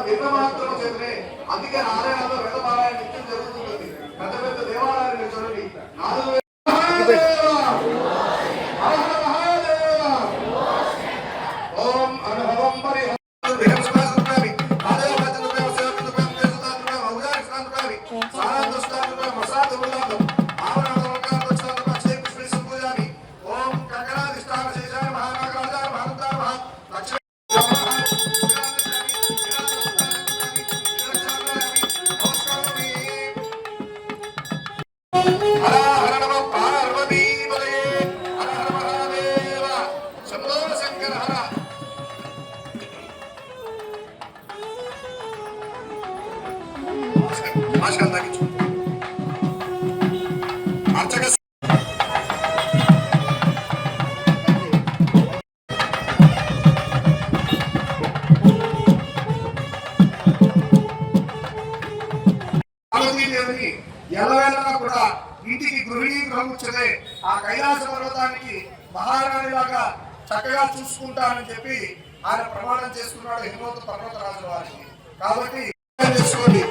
కింద మాత్రం చేతనే అందుకే ఆలయాల్లో వేదపారాయణ నిత్యం జరుగుతుంది. పెద్ద పెద్ద దేవాలయాలు చూడండి 4 ఓం అనుభవం పరి ఎల్లవేళలా కూడా ఇంటికి గృహిణి గృహముచ్చదే ఆ కైలాస పర్వతానికి మహారాణి లాగా చక్కగా చూసుకుంటానని చెప్పి ఆయన ప్రమాణం చేసుకున్నాడు హిమవంత పర్వతరాజుల వారికి. కాబట్టి చేసుకోండి.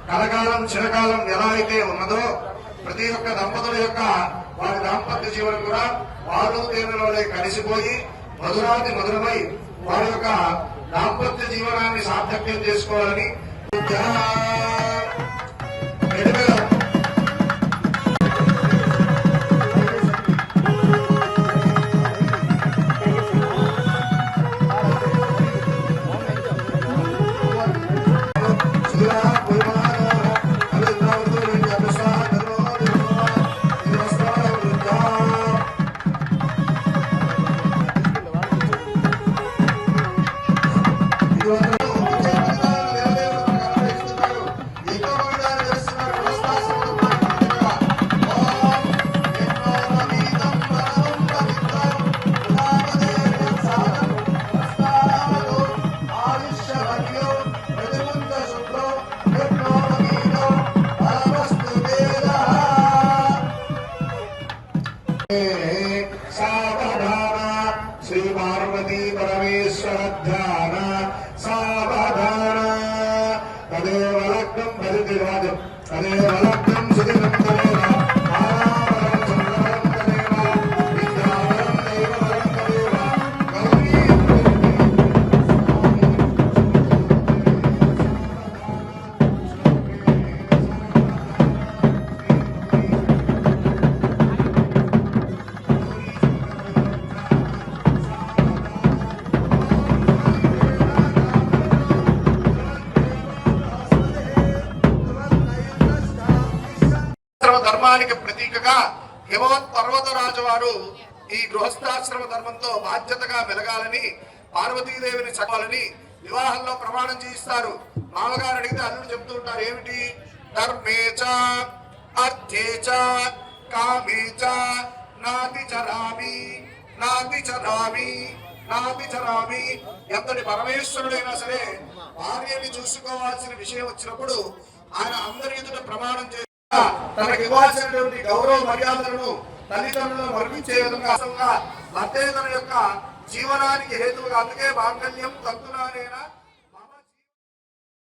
కలకాలం చిరకాలం ఎలా అయితే ఉన్నదో ప్రతి ఒక్క దంపతుల యొక్క వారి దాంపత్య జీవనం కూడా వారు దేవులే కలిసిపోయి మధురాతి మధురమై వారి యొక్క దాంపత్య జీవనాన్ని సార్థక్యం చేసుకోవాలని श्री पार्वती परमेश्वर ध्यान सावधान तदेव लग्नं भजति राजं तदेव लग्नं सुदिनं तदेव आरावरं सुन्दरं तदेव विद्यावरं देववरं तदेव गौरी ధర్మానికి ప్రతీకగా హిమవత్ పర్వతరాజు వారు ఈ గృహస్థాశ్రమ ధర్మంతో బాధ్యతగా మెలగాలని పార్వతీదేవిని చదవాలని వివాహంలో ప్రమాణం చేయిస్తారు. మామగారు అడిగితే అల్లుడు చెప్తూ ఉంటారు, ఏమిటి? ధర్మేచ అర్థేచ కామేచ నాతి చరామి నాపి చరామి నాపి చరామి. ఎంతటి పరమేశ్వరుడైనా సరే భార్యని చూసుకోవాల్సిన విషయం వచ్చినప్పుడు ఆయన అందరి ఎదుట ప్రమాణం చేసి తనకు ఇవ్వాల్సినటువంటి గౌరవ మర్యాదలను తల్లిదండ్రులను మరిపించే విధంగా భర్తే తన యొక్క జీవనానికి హేతువుగా, అందుకే మాంగళ్యం తంతునానేనా